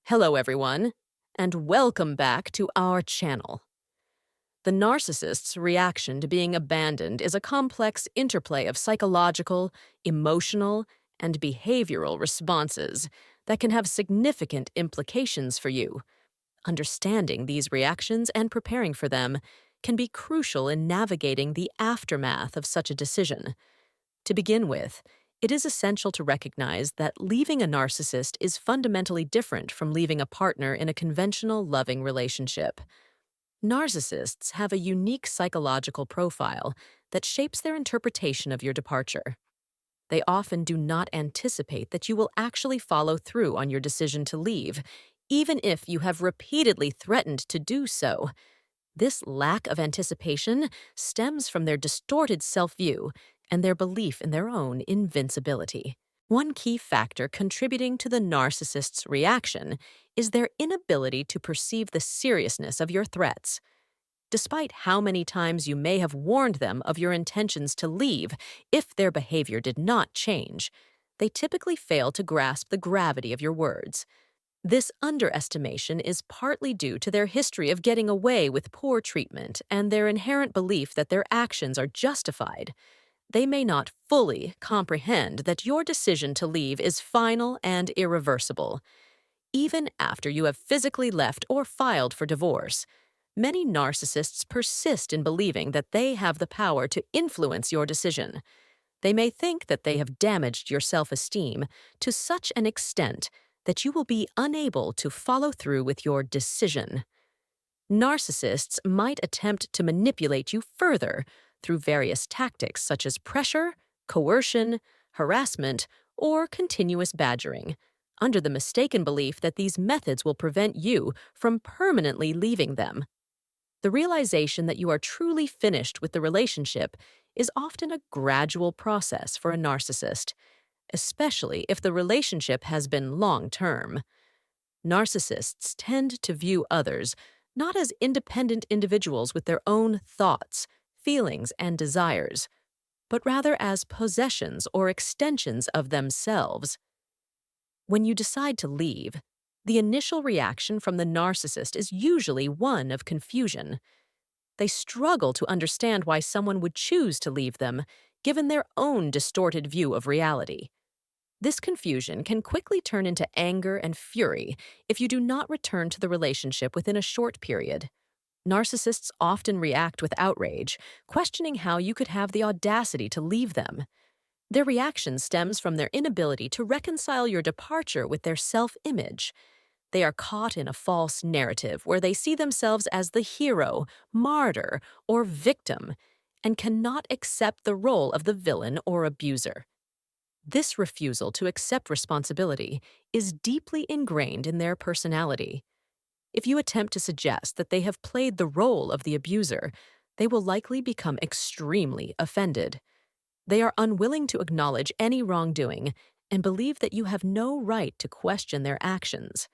Hello, everyone, and welcome back to our channel. The narcissist's reaction to being abandoned is a complex interplay of psychological, emotional, and behavioral responses that can have significant implications for you. Understanding these reactions and preparing for them can be crucial in navigating the aftermath of such a decision. To begin with, it is essential to recognize that leaving a narcissist is fundamentally different from leaving a partner in a conventional loving relationship. Narcissists have a unique psychological profile that shapes their interpretation of your departure. They often do not anticipate that you will actually follow through on your decision to leave, even if you have repeatedly threatened to do so. This lack of anticipation stems from their distorted self-view and their belief in their own invincibility. One key factor contributing to the narcissist's reaction is their inability to perceive the seriousness of your threats. Despite how many times you may have warned them of your intentions to leave if their behavior did not change, they typically fail to grasp the gravity of your words. This underestimation is partly due to their history of getting away with poor treatment and their inherent belief that their actions are justified. They may not fully comprehend that your decision to leave is final and irreversible. Even after you have physically left or filed for divorce, many narcissists persist in believing that they have the power to influence your decision. They may think that they have damaged your self-esteem to such an extent that you will be unable to follow through with your decision. Narcissists might attempt to manipulate you further through various tactics such as pressure, coercion, harassment, or continuous badgering, under the mistaken belief that these methods will prevent you from permanently leaving them. The realization that you are truly finished with the relationship is often a gradual process for a narcissist, especially if the relationship has been long-term. Narcissists tend to view others not as independent individuals with their own thoughts, feelings, and desires, but rather as possessions or extensions of themselves. When you decide to leave, the initial reaction from the narcissist is usually one of confusion. They struggle to understand why someone would choose to leave them, given their own distorted view of reality. This confusion can quickly turn into anger and fury if you do not return to the relationship within a short period. Narcissists often react with outrage, questioning how you could have the audacity to leave them. Their reaction stems from their inability to reconcile your departure with their self-image. They are caught in a false narrative where they see themselves as the hero, martyr, or victim, and cannot accept the role of the villain or abuser. This refusal to accept responsibility is deeply ingrained in their personality. If you attempt to suggest that they have played the role of the abuser, they will likely become extremely offended. They are unwilling to acknowledge any wrongdoing and believe that you have no right to question their actions.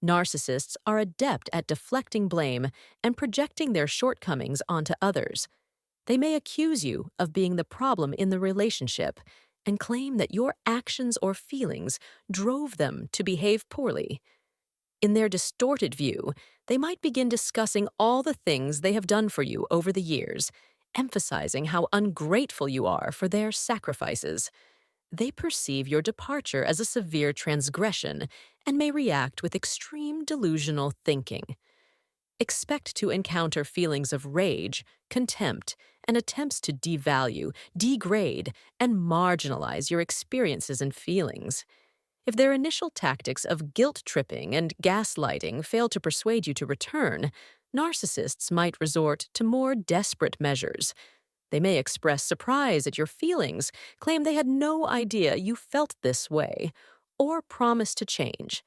Narcissists are adept at deflecting blame and projecting their shortcomings onto others. They may accuse you of being the problem in the relationship and claim that your actions or feelings drove them to behave poorly. In their distorted view, they might begin discussing all the things they have done for you over the years, emphasizing how ungrateful you are for their sacrifices. They perceive your departure as a severe transgression and may react with extreme delusional thinking. Expect to encounter feelings of rage, contempt, and attempts to devalue, degrade, and marginalize your experiences and feelings. If their initial tactics of guilt-tripping and gaslighting fail to persuade you to return, narcissists might resort to more desperate measures. They may express surprise at your feelings, claim they had no idea you felt this way, or promise to change.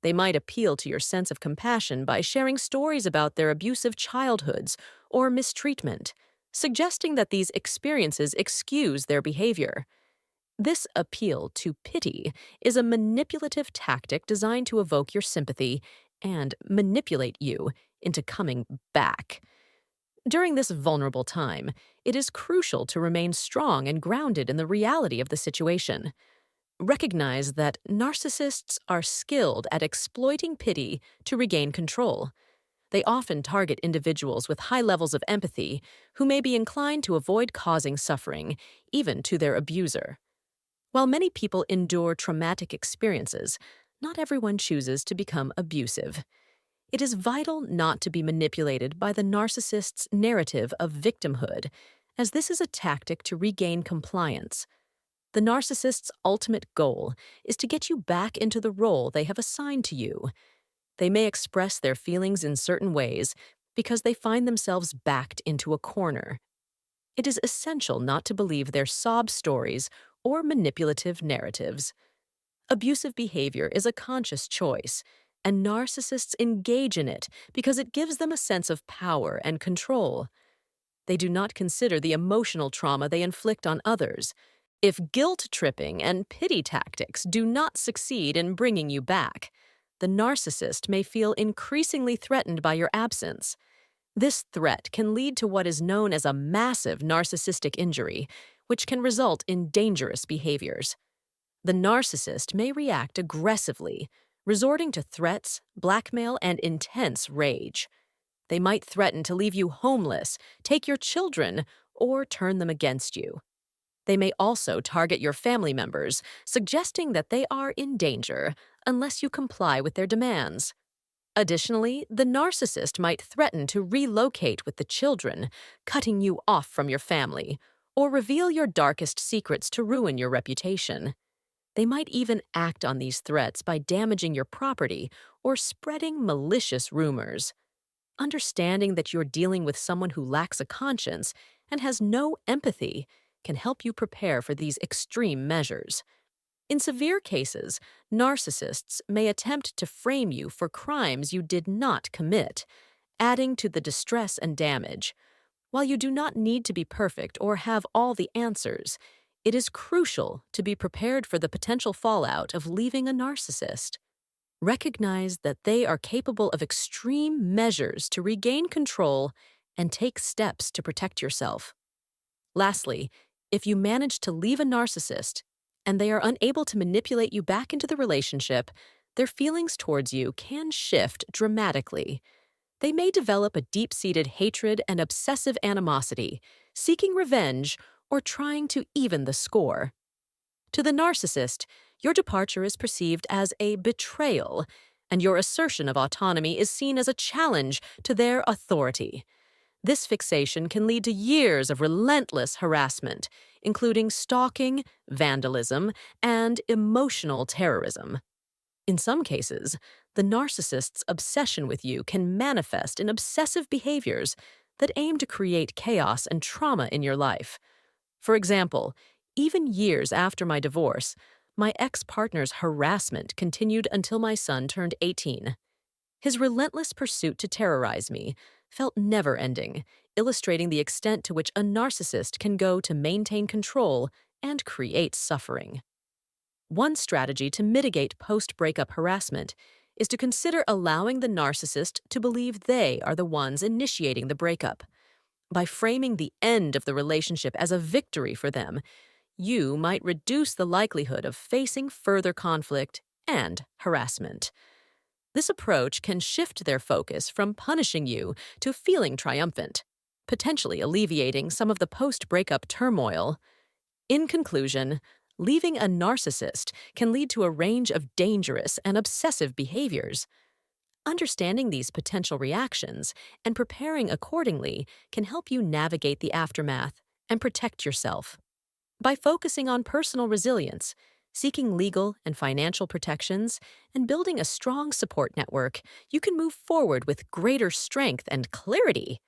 They might appeal to your sense of compassion by sharing stories about their abusive childhoods or mistreatment, suggesting that these experiences excuse their behavior. This appeal to pity is a manipulative tactic designed to evoke your sympathy and manipulate you into coming back. During this vulnerable time, it is crucial to remain strong and grounded in the reality of the situation. Recognize that narcissists are skilled at exploiting pity to regain control. They often target individuals with high levels of empathy who may be inclined to avoid causing suffering, even to their abuser. While many people endure traumatic experiences, not everyone chooses to become abusive. It is vital not to be manipulated by the narcissist's narrative of victimhood, as this is a tactic to regain compliance. The narcissist's ultimate goal is to get you back into the role they have assigned to you. They may express their feelings in certain ways because they find themselves backed into a corner. It is essential not to believe their sob stories or manipulative narratives. Abusive behavior is a conscious choice, and narcissists engage in it because it gives them a sense of power and control. They do not consider the emotional trauma they inflict on others. If guilt-tripping and pity tactics do not succeed in bringing you back, the narcissist may feel increasingly threatened by your absence. This threat can lead to what is known as a massive narcissistic injury, which can result in dangerous behaviors. The narcissist may react aggressively, resorting to threats, blackmail, and intense rage. They might threaten to leave you homeless, take your children, or turn them against you. They may also target your family members, suggesting that they are in danger unless you comply with their demands. Additionally, the narcissist might threaten to relocate with the children, cutting you off from your family, or reveal your darkest secrets to ruin your reputation. They might even act on these threats by damaging your property or spreading malicious rumors. Understanding that you're dealing with someone who lacks a conscience and has no empathy can help you prepare for these extreme measures. In severe cases, narcissists may attempt to frame you for crimes you did not commit, adding to the distress and damage. While you do not need to be perfect or have all the answers, it is crucial to be prepared for the potential fallout of leaving a narcissist. Recognize that they are capable of extreme measures to regain control and take steps to protect yourself. Lastly, if you manage to leave a narcissist and they are unable to manipulate you back into the relationship, their feelings towards you can shift dramatically. They may develop a deep-seated hatred and obsessive animosity, seeking revenge or trying to even the score. To the narcissist, your departure is perceived as a betrayal, and your assertion of autonomy is seen as a challenge to their authority. This fixation can lead to years of relentless harassment, including stalking, vandalism, and emotional terrorism. In some cases, the narcissist's obsession with you can manifest in obsessive behaviors that aim to create chaos and trauma in your life. For example, even years after my divorce, my ex-partner's harassment continued until my son turned 18. His relentless pursuit to terrorize me felt never-ending, illustrating the extent to which a narcissist can go to maintain control and create suffering. One strategy to mitigate post-breakup harassment is to consider allowing the narcissist to believe they are the ones initiating the breakup. By framing the end of the relationship as a victory for them, you might reduce the likelihood of facing further conflict and harassment. This approach can shift their focus from punishing you to feeling triumphant, potentially alleviating some of the post-breakup turmoil. In conclusion, leaving a narcissist can lead to a range of dangerous and obsessive behaviors. Understanding these potential reactions and preparing accordingly can help you navigate the aftermath and protect yourself. By focusing on personal resilience, seeking legal and financial protections, and building a strong support network, you can move forward with greater strength and clarity.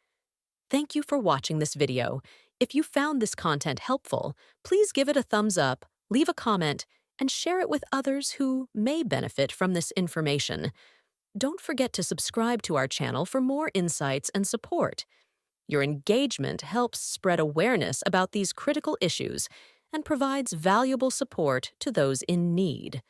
Thank you for watching this video. If you found this content helpful, please give it a thumbs up, leave a comment, and share it with others who may benefit from this information. Don't forget to subscribe to our channel for more insights and support. Your engagement helps spread awareness about these critical issues and provides valuable support to those in need.